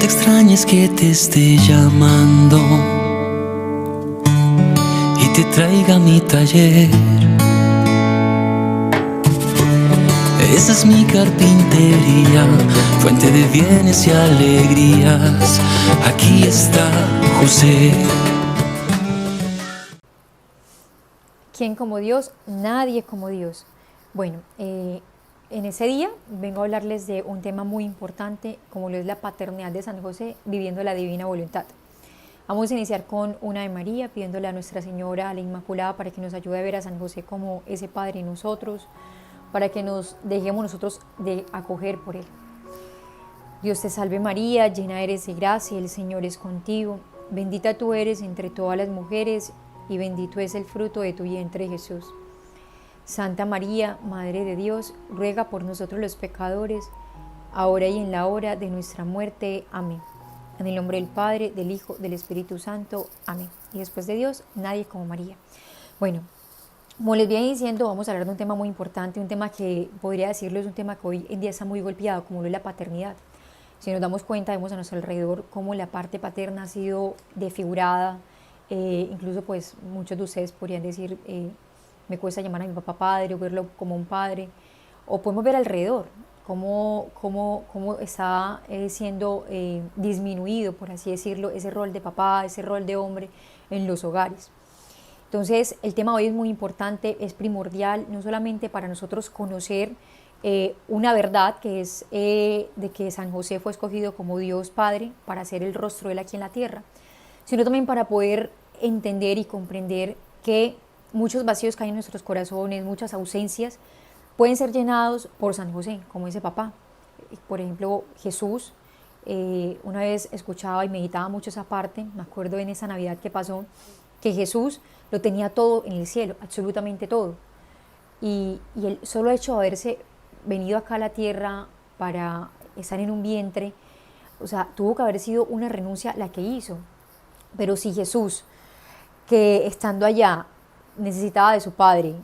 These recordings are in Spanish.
te extrañes que te esté llamando y te traiga a mi taller. Esa es mi carpintería, fuente de bienes y alegrías. Aquí está José. ¿Quién como Dios? Nadie como Dios. Bueno, en ese día vengo a hablarles de un tema muy importante, como lo es la paternidad de San José, viviendo la divina voluntad. Vamos a iniciar con una de María, pidiéndole a Nuestra Señora, a la Inmaculada, para que nos ayude a ver a San José como ese Padre en nosotros, para que nos dejemos nosotros de acoger por Él. Dios te salve María, llena eres de gracia, el Señor es contigo. Bendita tú eres entre todas las mujeres, y bendito es el fruto de tu vientre, Jesús. Santa María, Madre de Dios, ruega por nosotros los pecadores, ahora y en la hora de nuestra muerte. Amén. En el nombre del Padre, del Hijo, del Espíritu Santo. Amén. Y después de Dios, nadie como María. Bueno, como les venía diciendo, vamos a hablar de un tema muy importante, un tema que podría decirlo es un tema que hoy en día está muy golpeado, como lo es la paternidad. Si nos damos cuenta, vemos a nuestro alrededor cómo la parte paterna ha sido desfigurada. Incluso pues muchos de ustedes podrían decir, me cuesta llamar a mi papá padre o verlo como un padre, o podemos ver alrededor cómo está siendo disminuido, por así decirlo, ese rol de papá, ese rol de hombre en los hogares. Entonces el tema hoy es muy importante, es primordial, no solamente para nosotros conocer una verdad que es de que San José fue escogido como Dios Padre para ser el rostro de Él aquí en la tierra, sino también para poder entender y comprender que muchos vacíos que hay en nuestros corazones, muchas ausencias, pueden ser llenados por San José, como ese papá. Por ejemplo, Jesús, una vez escuchaba y meditaba mucho esa parte, me acuerdo en esa Navidad que pasó, que Jesús lo tenía todo en el cielo, absolutamente todo. Y el solo hecho de haberse venido acá a la tierra para estar en un vientre, o sea, tuvo que haber sido una renuncia la que hizo. Pero si Jesús, que estando allá necesitaba de su Padre,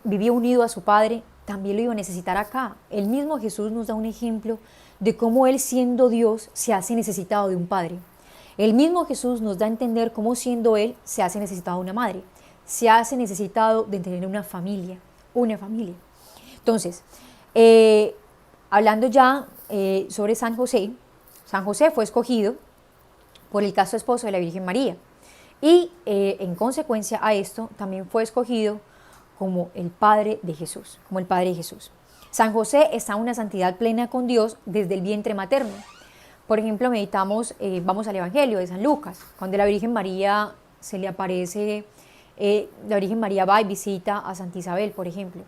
vivía unido a su Padre, también lo iba a necesitar acá. El mismo Jesús nos da un ejemplo de cómo Él, siendo Dios, se hace necesitado de un Padre. El mismo Jesús nos da a entender cómo, siendo Él, se hace necesitado de una madre, se hace necesitado de tener una familia, una familia. Entonces, hablando ya sobre San José fue escogido por el casto esposo de la Virgen María. Y en consecuencia a esto también fue escogido como el Padre de Jesús, como el Padre de Jesús. San José está en una santidad plena con Dios desde el vientre materno. Por ejemplo, meditamos, vamos al Evangelio de San Lucas, cuando la Virgen María se le aparece, la Virgen María va y visita a Santa Isabel, por ejemplo.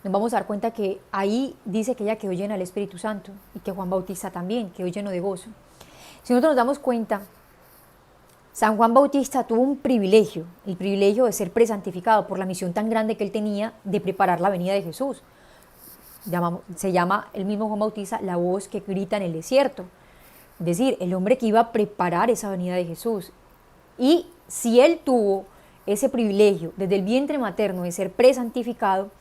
Nos vamos a dar cuenta que ahí dice que ella quedó llena del Espíritu Santo y que Juan Bautista también quedó lleno de gozo. Si nosotros nos damos cuenta, San Juan Bautista tuvo un privilegio, el privilegio de ser presantificado por la misión tan grande que él tenía de preparar la venida de Jesús. Se llama el mismo Juan Bautista la voz que grita en el desierto, es decir, el hombre que iba a preparar esa venida de Jesús. Y si él tuvo ese privilegio desde el vientre materno de ser presantificado,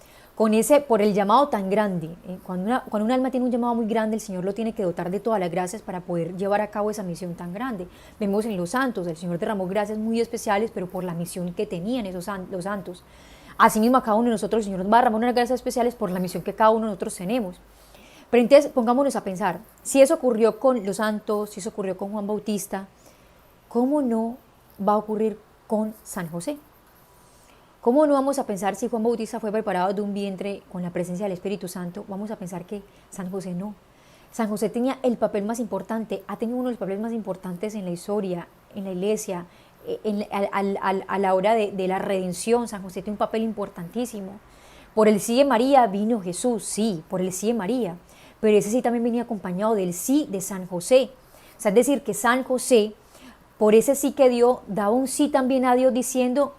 por el llamado tan grande, cuando un alma tiene un llamado muy grande, el Señor lo tiene que dotar de todas las gracias para poder llevar a cabo esa misión tan grande. Vemos en los santos, el Señor derramó gracias muy especiales, pero por la misión que tenían los santos. Asimismo, a cada uno de nosotros el Señor nos va a derramar unas gracias especiales por la misión que cada uno de nosotros tenemos. Pero entonces pongámonos a pensar, si eso ocurrió con los santos, si eso ocurrió con Juan Bautista, ¿cómo no va a ocurrir con San José? ¿Cómo no vamos a pensar si Juan Bautista fue preparado de un vientre con la presencia del Espíritu Santo? Vamos a pensar que San José no. San José tenía el papel más importante, ha tenido uno de los papeles más importantes en la historia, en la iglesia, a la hora de la redención. San José tiene un papel importantísimo. Por el sí de María vino Jesús, sí, por el sí de María, pero ese sí también venía acompañado del sí de San José. O sea, es decir, que San José, por ese sí que dio, daba un sí también a Dios diciendo: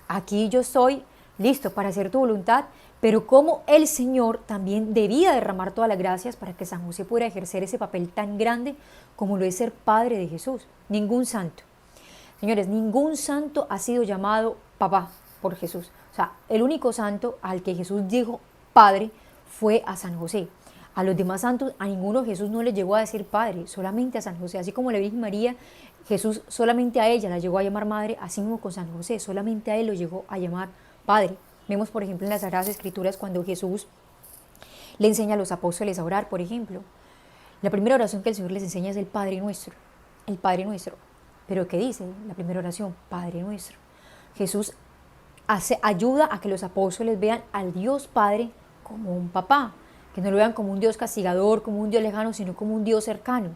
aquí yo estoy listo para hacer tu voluntad, pero como el Señor también debía derramar todas las gracias para que San José pudiera ejercer ese papel tan grande como lo es ser Padre de Jesús. Ningún santo, señores, ningún santo ha sido llamado papá por Jesús. O sea, el único santo al que Jesús dijo Padre fue a San José. A los demás santos, a ninguno Jesús no le llegó a decir Padre, solamente a San José. Así como la Virgen María, Jesús solamente a ella la llegó a llamar Madre, así mismo con San José, solamente a él lo llegó a llamar Padre. Vemos, por ejemplo, en las Sagradas Escrituras cuando Jesús le enseña a los apóstoles a orar, por ejemplo. La primera oración que el Señor les enseña es el Padre Nuestro, el Padre Nuestro. Pero ¿qué dice la primera oración? Padre Nuestro. Jesús ayuda a que los apóstoles vean al Dios Padre como un papá, que no lo vean como un Dios castigador, como un Dios lejano, sino como un Dios cercano.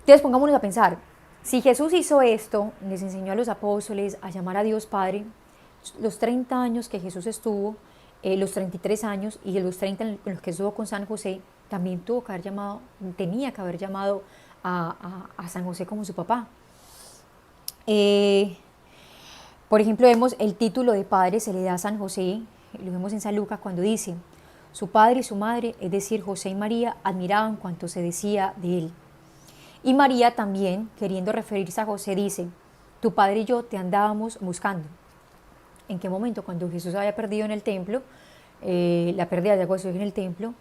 Entonces pongámonos a pensar, si Jesús hizo esto, les enseñó a los apóstoles a llamar a Dios Padre, los 30 años que Jesús estuvo, los 33 años y los 30 en los que estuvo con San José, también tenía que haber llamado a San José como su papá. Por ejemplo, vemos el título de padre se le da a San José, lo vemos en San Lucas cuando dice, su padre y su madre, es decir, José y María, admiraban cuanto se decía de él. Y María también, queriendo referirse a José, dice, tu padre y yo te andábamos buscando. ¿En qué momento? Cuando Jesús había perdido en el templo, la pérdida de Jesús en el templo,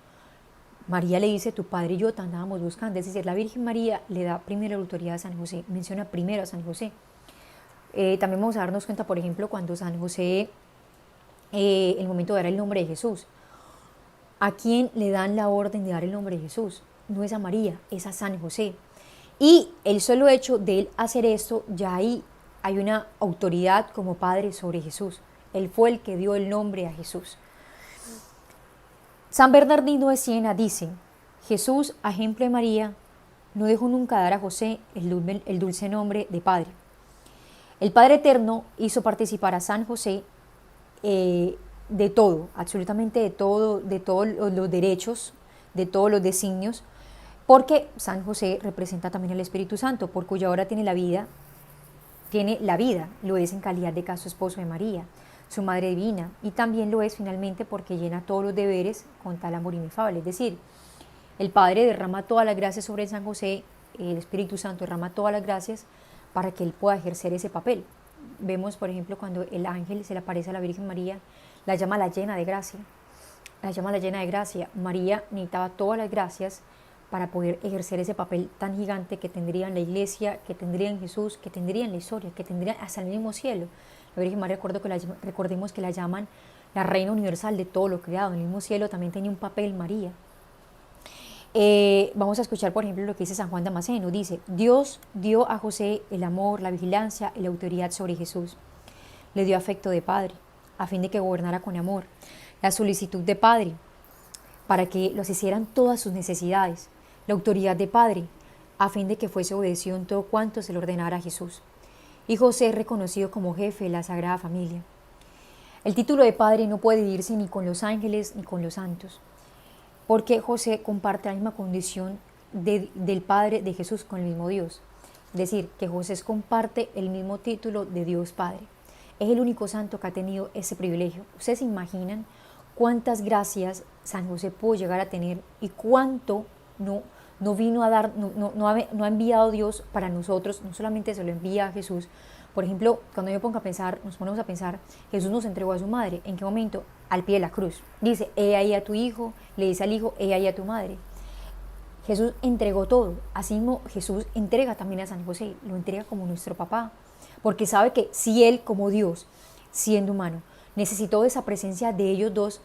María le dice, tu padre y yo te andábamos buscando. Es decir, la Virgen María le da primero la autoridad a San José, menciona primero a San José. También vamos a darnos cuenta, por ejemplo, cuando San José, el momento de dar el nombre de Jesús, ¿a quién le dan la orden de dar el nombre de Jesús? No es a María, es a San José. Y el solo hecho de él hacer esto, ya ahí hay una autoridad como padre sobre Jesús. Él fue el que dio el nombre a Jesús. San Bernardino de Siena dice, Jesús, a ejemplo de María, no dejó nunca dar a José el dulce nombre de padre. El Padre Eterno hizo participar a San José de todo, absolutamente de todos los derechos, de todos los designios, porque San José representa también el Espíritu Santo, por cuya obra tiene la vida, lo es en calidad de caso esposo de María, su Madre Divina, y también lo es finalmente porque llena todos los deberes con tal amor inefable. Es decir, el Padre derrama todas las gracias sobre San José, el Espíritu Santo derrama todas las gracias para que él pueda ejercer ese papel. Vemos, por ejemplo, cuando el ángel se le aparece a la Virgen María, la llama la llena de gracia. La llama la llena de gracia. María necesitaba todas las gracias para poder ejercer ese papel tan gigante que tendría en la iglesia, que tendría en Jesús, que tendría en la historia, que tendría hasta el mismo cielo. La Virgen María, recordemos que la llaman la reina universal de todo lo creado. En el mismo cielo también tenía un papel María. Vamos a escuchar, por ejemplo, lo que dice San Juan Damasceno. Dice, Dios dio a José el amor, la vigilancia y la autoridad sobre Jesús. Le dio afecto de padre, a fin de que gobernara con amor. La solicitud de padre, para que los hicieran todas sus necesidades. La autoridad de padre, a fin de que fuese obedecido en todo cuanto se le ordenara a Jesús. Y José es reconocido como jefe de la Sagrada Familia. El título de padre no puede dividirse ni con los ángeles ni con los santos, porque José comparte la misma condición del Padre de Jesús con el mismo Dios. Es decir, que José comparte el mismo título de Dios Padre. Es el único santo que ha tenido ese privilegio. ¿Ustedes se imaginan cuántas gracias San José pudo llegar a tener y cuánto no vino a dar, no ha enviado Dios para nosotros? No solamente se lo envía a Jesús. Por ejemplo, cuando nos ponemos a pensar, Jesús nos entregó a su madre. ¿En qué momento? Al pie de la cruz. Dice, he ahí a tu hijo, le dice al hijo, he ahí a tu madre. Jesús entregó todo. Así mismo Jesús entrega también a San José, lo entrega como nuestro papá, porque sabe que si él como Dios, siendo humano, necesitó de esa presencia de ellos dos,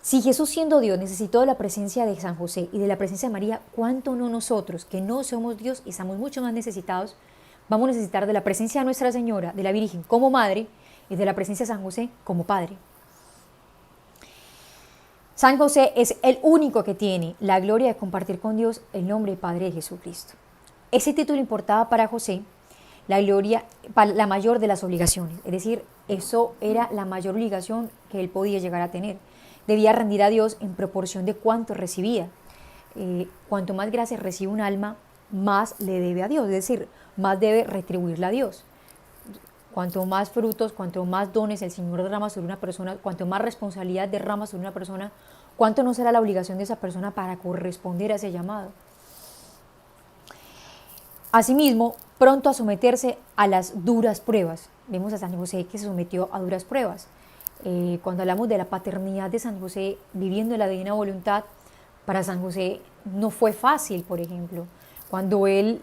si Jesús siendo Dios necesitó de la presencia de San José y de la presencia de María, ¿cuánto no nosotros, que no somos Dios y estamos mucho más necesitados, vamos a necesitar de la presencia de Nuestra Señora, de la Virgen como Madre y de la presencia de San José como Padre? San José es el único que tiene la gloria de compartir con Dios el nombre de Padre de Jesucristo. Ese título importaba para José la gloria, la mayor de las obligaciones, es decir, eso era la mayor obligación que él podía llegar a tener. Debía rendir a Dios en proporción de cuánto recibía. Cuanto más gracias recibe un alma, más le debe a Dios, es decir, más debe retribuirle a Dios. Cuanto más frutos, cuanto más dones el Señor derrama sobre una persona, cuanto más responsabilidad derrama sobre una persona, cuánto no será la obligación de esa persona para corresponder a ese llamado. Asimismo, pronto a someterse a las duras pruebas. Vemos a San José que se sometió a duras pruebas. Cuando hablamos de la paternidad de San José, viviendo la divina voluntad, Para San José no fue fácil, por ejemplo. Cuando él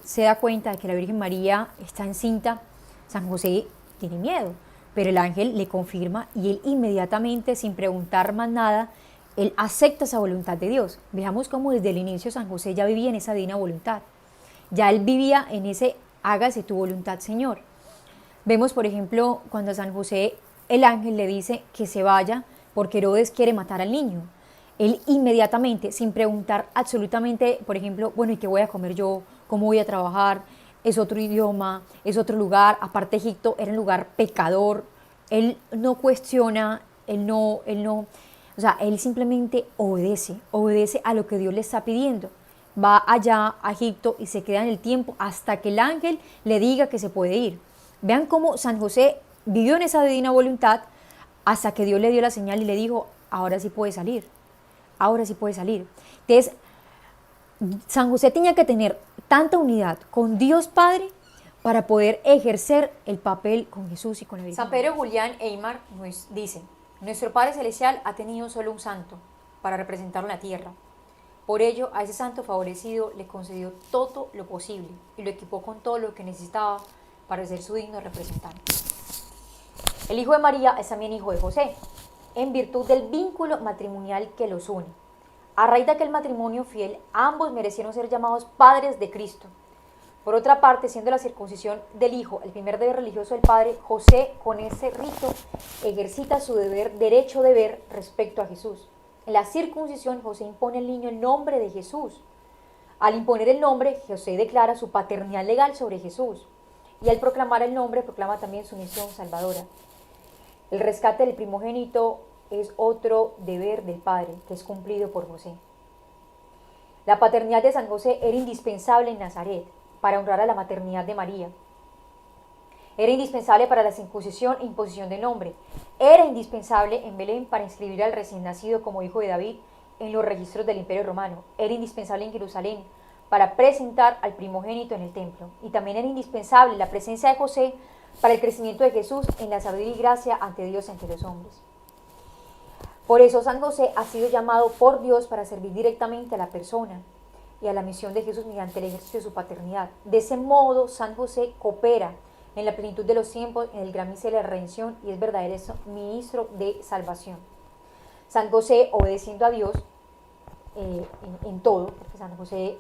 se da cuenta de que la Virgen María está encinta, San José tiene miedo, pero el ángel le confirma y él inmediatamente, sin preguntar más nada, él acepta esa voluntad de Dios. Veamos cómo desde el inicio San José ya vivía en esa divina voluntad. Ya él vivía en ese hágase tu voluntad, Señor. Vemos, por ejemplo, cuando a San José el ángel le dice que se vaya porque Herodes quiere matar al niño. Él inmediatamente, sin preguntar absolutamente, por ejemplo, bueno, ¿y qué voy a comer yo? ¿Cómo voy a trabajar? Es otro idioma, es otro lugar. Aparte, Egipto era un lugar pecador. Él no cuestiona, o sea, él simplemente obedece a lo que Dios le está pidiendo. Va allá a Egipto y se queda en el tiempo hasta que el ángel le diga que se puede ir. Vean cómo San José vivió en esa divina voluntad hasta que Dios le dio la señal y le dijo, ahora sí puede salir, ahora sí puede salir. Entonces, San José tenía que tener tanta unidad con Dios Padre para poder ejercer el papel con Jesús y con la Virgen. San Pedro Julián Eymar nos dice, nuestro Padre Celestial ha tenido solo un santo para representarlo en la tierra. Por ello, a ese santo favorecido le concedió todo lo posible y lo equipó con todo lo que necesitaba para ser su digno representante. El hijo de María es también hijo de José, en virtud del vínculo matrimonial que los une. A raíz de aquel matrimonio fiel, ambos merecieron ser llamados padres de Cristo. Por otra parte, siendo la circuncisión del hijo el primer deber religioso del padre, José con ese rito ejercita su derecho-deber respecto a Jesús. En la circuncisión, José impone al niño el nombre de Jesús. Al imponer el nombre, José declara su paternidad legal sobre Jesús. Y al proclamar el nombre, proclama también su misión salvadora. El rescate del primogénito es otro deber del Padre, que es cumplido por José. La paternidad de San José era indispensable en Nazaret, para honrar a la maternidad de María. Era indispensable para la circuncisión e imposición del nombre. Era indispensable en Belén para inscribir al recién nacido como hijo de David en los registros del Imperio Romano. Era indispensable en Jerusalén para presentar al primogénito en el templo. Y también era indispensable la presencia de José para el crecimiento de Jesús en la sabiduría y gracia ante Dios y ante los hombres. Por eso San José ha sido llamado por Dios para servir directamente a la persona y a la misión de Jesús mediante el ejercicio de su paternidad. De ese modo, San José coopera en la plenitud de los tiempos en el gran misterio de la redención y es verdadero ministro de salvación. San José, obedeciendo a Dios en todo, porque San José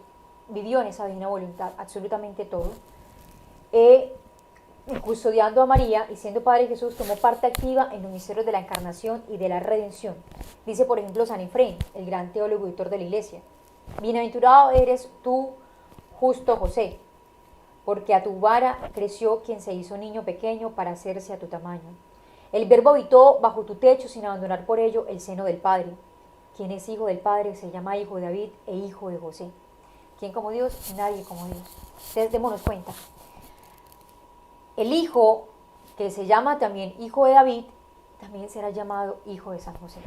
vivió en esa divina voluntad, absolutamente todo, custodiando a María y siendo Padre de Jesús, tomó parte activa en los misterios de la encarnación y de la redención. Dice, por ejemplo, San Efrén, el gran teólogo y autor de la Iglesia, bienaventurado eres tú, justo José, porque a tu vara creció quien se hizo niño pequeño para hacerse a tu tamaño. El Verbo habitó bajo tu techo sin abandonar por ello el seno del Padre. Quien es hijo del Padre se llama hijo de David e hijo de José. ¿Quién como Dios? Nadie como Dios. Entonces démonos cuenta. El hijo que se llama también hijo de David, también será llamado hijo de San José.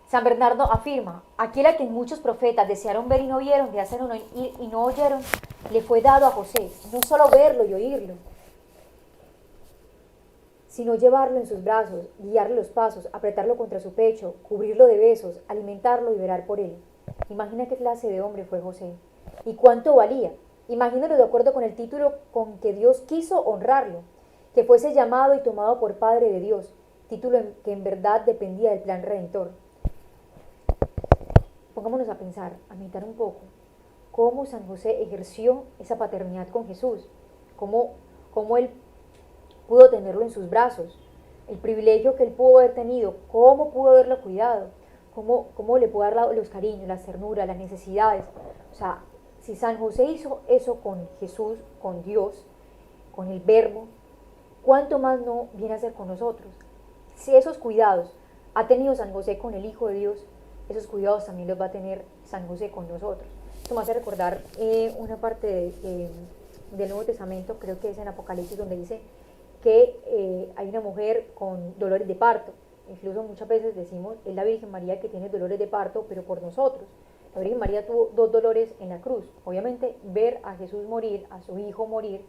San Bernardo afirma, aquel a quien muchos profetas desearon ver y no vieron, desearon oír y no oyeron, le fue dado a José, no solo verlo y oírlo, sino llevarlo en sus brazos, guiarle los pasos, apretarlo contra su pecho, cubrirlo de besos, alimentarlo y velar por él. Imagina qué clase de hombre fue José y cuánto valía. Imagínalo de acuerdo con el título con que Dios quiso honrarlo, que fuese llamado y tomado por Padre de Dios, título que en verdad dependía del plan redentor. Pongámonos a pensar, a meditar un poco, cómo San José ejerció esa paternidad con Jesús, cómo él pudo tenerlo en sus brazos, el privilegio que él pudo haber tenido, cómo pudo haberlo cuidado, cómo le pudo dar los cariños, las ternuras, las necesidades. O sea, si San José hizo eso con Jesús, con Dios, con el Verbo, ¿cuánto más no viene a hacer con nosotros? Si esos cuidados ha tenido San José con el Hijo de Dios, esos cuidados también los va a tener San José con nosotros. Esto me hace recordar una parte del Nuevo Testamento, creo que es en Apocalipsis, donde dice que hay una mujer con dolores de parto. Incluso muchas veces decimos, es la Virgen María que tiene dolores de parto, pero por nosotros. La Virgen María tuvo dos dolores en la cruz. Obviamente ver a Jesús morir, a su Hijo morir,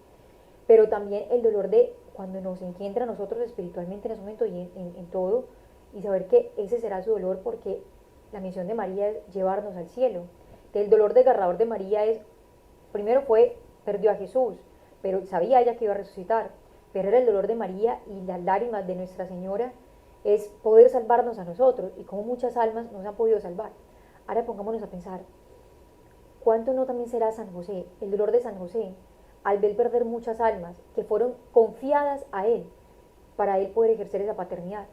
pero también el dolor de cuando nos encuentra a nosotros espiritualmente en ese momento y en todo, y saber que ese será su dolor porque la misión de María es llevarnos al cielo. Que el dolor desgarrador de María es, primero perdió a Jesús, pero sabía ella que iba a resucitar, pero era el dolor de María y las lágrimas de Nuestra Señora es poder salvarnos a nosotros y como muchas almas nos han podido salvar. Ahora pongámonos a pensar, ¿cuánto no también será San José, el dolor de San José, al ver perder muchas almas que fueron confiadas a él para él poder ejercer esa paternidad?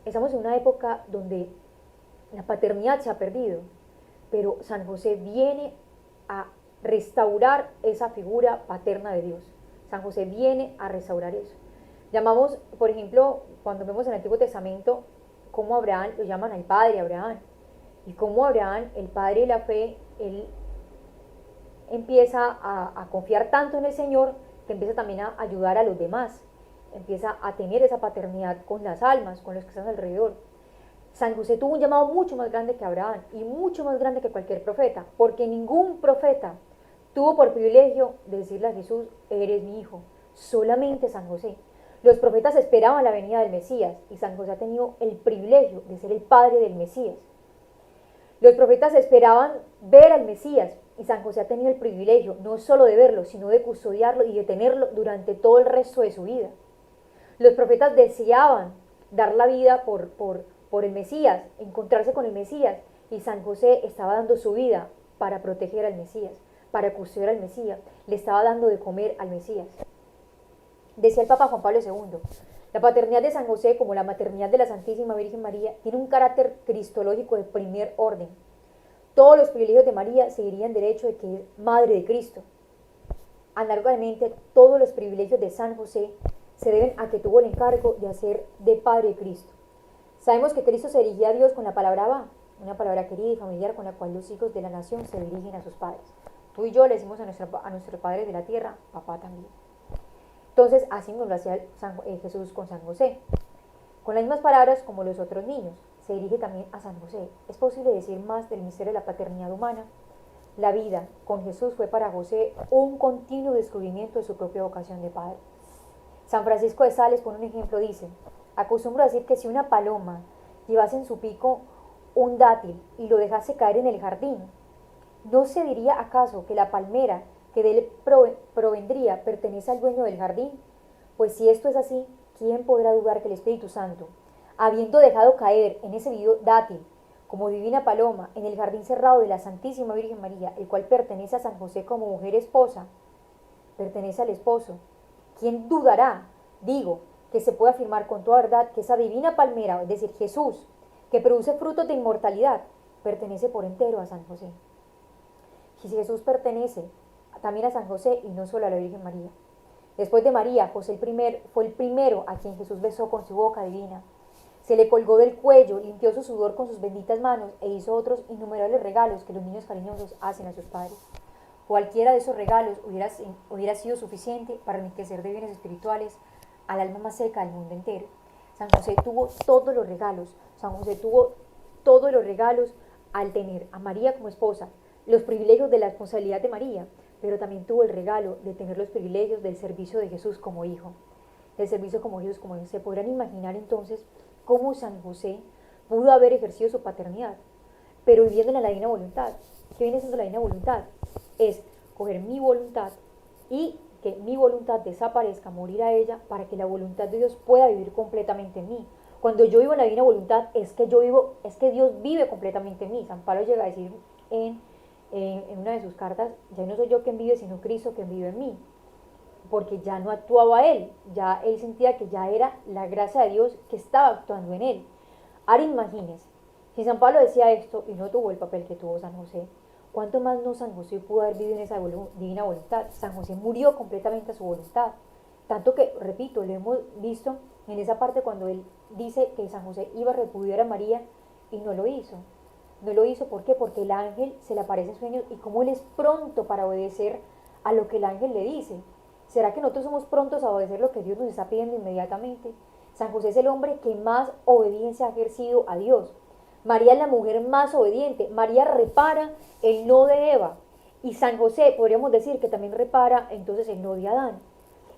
Estamos en una época donde la paternidad se ha perdido, pero San José viene a restaurar esa figura paterna de Dios. San José viene a restaurar eso. Llamamos, por ejemplo, cuando vemos en el Antiguo Testamento, cómo Abraham lo llaman al padre Abraham. Y cómo Abraham, el padre de la fe, él empieza a confiar tanto en el Señor que empieza también a ayudar a los demás. Empieza a tener esa paternidad con las almas, con los que están alrededor. San José tuvo un llamado mucho más grande que Abraham y mucho más grande que cualquier profeta, porque ningún profeta tuvo por privilegio de decirle a Jesús, eres mi hijo. Solamente San José. Los profetas esperaban la venida del Mesías y San José ha tenido el privilegio de ser el padre del Mesías. Los profetas esperaban ver al Mesías y San José ha tenido el privilegio no solo de verlo, sino de custodiarlo y de tenerlo durante todo el resto de su vida. Los profetas deseaban dar la vida por el Mesías, encontrarse con el Mesías, y San José estaba dando su vida para proteger al Mesías, para custodiar al Mesías, le estaba dando de comer al Mesías. Decía el Papa Juan Pablo II, la paternidad de San José, como la maternidad de la Santísima Virgen María, tiene un carácter cristológico de primer orden. Todos los privilegios de María seguirían derecho de que es Madre de Cristo. Análogamente, todos los privilegios de San José se deben a que tuvo el encargo de hacer de Padre de Cristo. Sabemos que Cristo se dirigía a Dios con la palabra Abba, una palabra querida y familiar con la cual los hijos de la nación se dirigen a sus padres. Tú y yo le decimos a nuestros padres de la tierra, papá también. Entonces, así nos lo hacía Jesús con San José. Con las mismas palabras como los otros niños, se dirige también a San José. ¿Es posible decir más del misterio de la paternidad humana? La vida con Jesús fue para José un continuo descubrimiento de su propia vocación de padre. San Francisco de Sales pone un ejemplo, dice, acostumbro a decir que si una paloma llevase en su pico un dátil y lo dejase caer en el jardín, ¿no se diría acaso que la palmera que de él provendría pertenece al dueño del jardín? Pues si esto es así, ¿quién podrá dudar que el Espíritu Santo, habiendo dejado caer en ese vivo dátil, como divina paloma, en el jardín cerrado de la Santísima Virgen María, el cual pertenece a San José como mujer esposa, pertenece al esposo? ¿Quién dudará, digo, que se puede afirmar con toda verdad que esa divina palmera, es decir, Jesús, que produce frutos de inmortalidad, pertenece por entero a San José? Si Jesús pertenece también a San José y no solo a la Virgen María. Después de María, José fue el primero a quien Jesús besó con su boca divina. Se le colgó del cuello, limpió su sudor con sus benditas manos e hizo otros innumerables regalos que los niños cariñosos hacen a sus padres. Cualquiera de esos regalos hubiera sido suficiente para enriquecer de bienes espirituales al alma más seca del mundo entero. San José tuvo todos los regalos. San José tuvo todos los regalos al tener a María como esposa, los privilegios de la responsabilidad de María, pero también tuvo el regalo de tener los privilegios del servicio de Jesús como hijo, del servicio como Jesús como hijo. ¿Se podrán imaginar entonces cómo San José pudo haber ejercido su paternidad, pero viviendo en la divina voluntad? ¿Qué viene siendo la divina voluntad? Es coger mi voluntad y que mi voluntad desaparezca, morir a ella, para que la voluntad de Dios pueda vivir completamente en mí. Cuando yo vivo en la divina voluntad, es que Dios vive completamente en mí. San Pablo llega a decir en una de sus cartas, ya no soy yo quien vive, sino Cristo quien vive en mí, porque ya no actuaba él, ya él sentía que ya era la gracia de Dios que estaba actuando en él. Ahora imagínense, si San Pablo decía esto y no tuvo el papel que tuvo San José, ¿cuánto más no San José pudo haber vivido en esa divina voluntad? San José murió completamente a su voluntad, tanto que, repito, lo hemos visto en esa parte cuando él dice que San José iba a repudiar a María y no lo hizo. No lo hizo, ¿por qué? Porque el ángel se le aparece en sueños y como él es pronto para obedecer a lo que el ángel le dice. ¿Será que nosotros somos prontos a obedecer lo que Dios nos está pidiendo inmediatamente? San José es el hombre que más obediencia ha ejercido a Dios. María es la mujer más obediente. María repara el no de Eva. Y San José, podríamos decir que también repara entonces el no de Adán.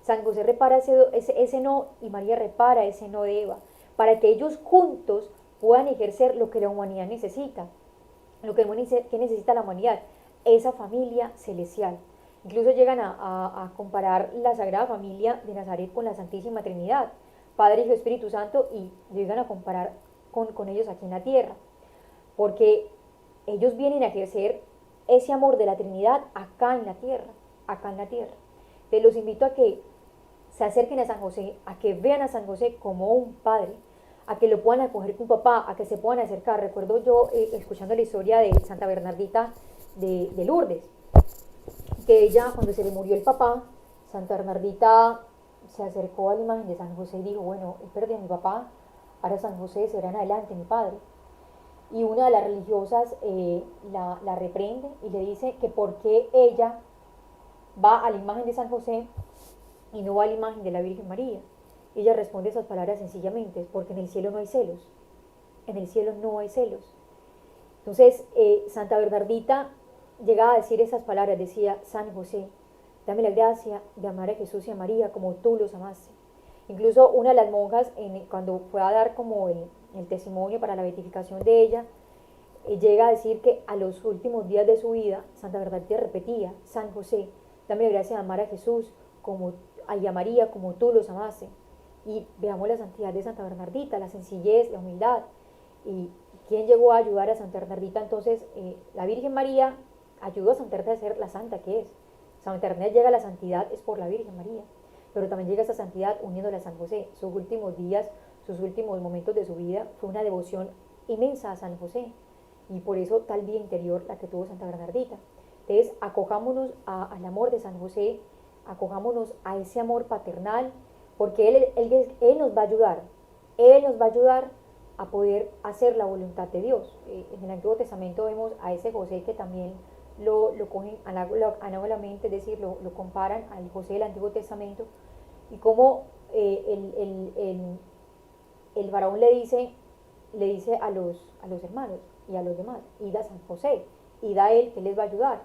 San José repara ese no y María repara ese no de Eva. Para que ellos juntos puedan ejercer lo que la humanidad necesita, lo que necesita la humanidad, esa familia celestial. Incluso llegan a comparar la Sagrada Familia de Nazaret con la Santísima Trinidad, Padre, Hijo, Espíritu Santo, y llegan a comparar con ellos aquí en la tierra, porque ellos vienen a ejercer ese amor de la Trinidad acá en la tierra, acá en la tierra. Te los invito a que se acerquen a San José, a que vean a San José como un padre, a que lo puedan acoger con papá, a que se puedan acercar. Recuerdo yo escuchando la historia de Santa Bernardita de Lourdes, que ella, cuando se le murió el papá, Santa Bernardita se acercó a la imagen de San José y dijo, bueno, perdí a mi papá, ahora San José será en adelante mi padre. Y una de las religiosas la reprende y le dice que por qué ella va a la imagen de San José y no va a la imagen de la Virgen María. Ella responde esas palabras sencillamente, porque en el cielo no hay celos, en el cielo no hay celos. Entonces, Santa Bernardita llegaba a decir esas palabras, decía, San José, dame la gracia de amar a Jesús y a María como tú los amaste. Incluso una de las monjas, cuando fue a dar como el testimonio para la beatificación de ella, llega a decir que a los últimos días de su vida, Santa Bernardita repetía, San José, dame la gracia de amar a Jesús y a María como tú los amaste. Y veamos la santidad de Santa Bernardita, la sencillez, la humildad. ¿Y quién llegó a ayudar a Santa Bernardita? Entonces, la Virgen María ayudó a Santa Bernardita a ser la santa que es. Santa Bernardita llega a la santidad es por la Virgen María, pero también llega a esa santidad uniéndola a San José. Sus últimos días, sus últimos momentos de su vida fue una devoción inmensa a San José, y por eso tal vida interior la que tuvo Santa Bernardita. Entonces, acojámonos al amor de San José, acojámonos a ese amor paternal, porque él nos va a ayudar, Él nos va a ayudar a poder hacer la voluntad de Dios. En el Antiguo Testamento vemos a ese José que también lo cogen análogamente, es decir, lo comparan al José del Antiguo Testamento, y cómo el faraón le dice a los hermanos y a los demás, id a San José, id a él que les va a ayudar.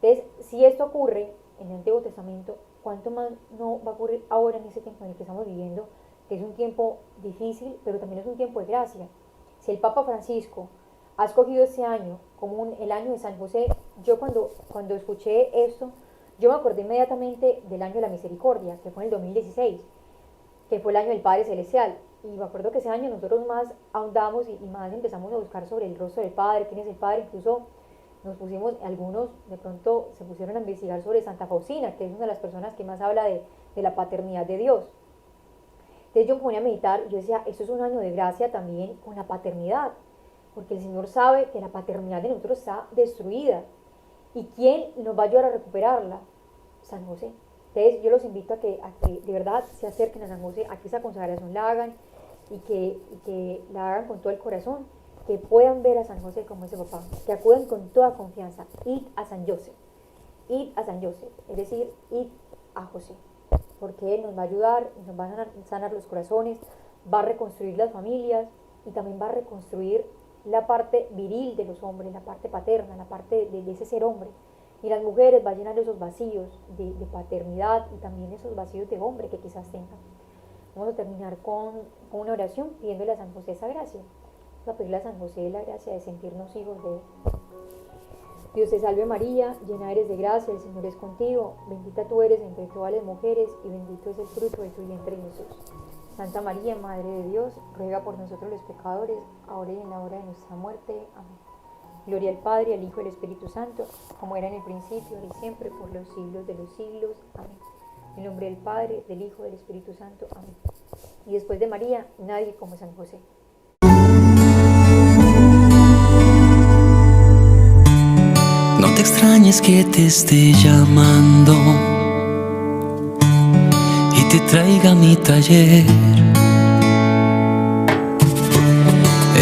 Entonces, si esto ocurre en el Antiguo Testamento, ¿cuánto más no va a ocurrir ahora en ese tiempo en el que estamos viviendo, que es un tiempo difícil, pero también es un tiempo de gracia? Si el Papa Francisco ha escogido este año como el año de San José, yo cuando escuché esto, yo me acordé inmediatamente del año de la misericordia, que fue en el 2016, que fue el año del Padre Celestial. Y me acuerdo que ese año nosotros más ahondamos y más empezamos a buscar sobre el rostro del Padre, quién es el Padre. Incluso nos pusimos, algunos de pronto se pusieron a investigar sobre Santa Faustina, que es una de las personas que más habla de la paternidad de Dios. Entonces yo me ponía a meditar, yo decía, esto es un año de gracia también con la paternidad, porque el Señor sabe que la paternidad de nosotros está destruida. ¿Y quién nos va a ayudar a recuperarla? San José. Entonces yo los invito a que de verdad se acerquen a San José, a que esa consagración la hagan y que la hagan con todo el corazón, que puedan ver a San José como ese papá, que acudan con toda confianza. Id a San José, es decir, id a José, porque Él nos va a ayudar, nos va a sanar los corazones, va a reconstruir las familias y también va a reconstruir la parte viril de los hombres, la parte paterna, la parte de ese ser hombre. Y las mujeres va a llenar esos vacíos de paternidad y también esos vacíos de hombre que quizás tengan. Vamos a terminar con una oración pidiéndole a San José esa gracia. Vamos a pedirle a San José la gracia de sentirnos hijos de Él. Dios te salve María, llena eres de gracia, el Señor es contigo, bendita tú eres entre todas las mujeres y bendito es el fruto de tu vientre Jesús. Santa María, Madre de Dios, ruega por nosotros los pecadores, ahora y en la hora de nuestra muerte. Amén. Gloria al Padre, al Hijo y al Espíritu Santo, como era en el principio, ahora y siempre, por los siglos de los siglos. Amén. En nombre del Padre, del Hijo y del Espíritu Santo. Amén. Y después de María, nadie como San José. No te extrañes que te esté llamando y te traiga a mi taller.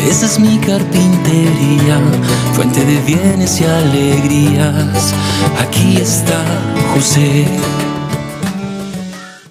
Esa es mi carpintería, fuente de bienes y alegrías. Aquí está José.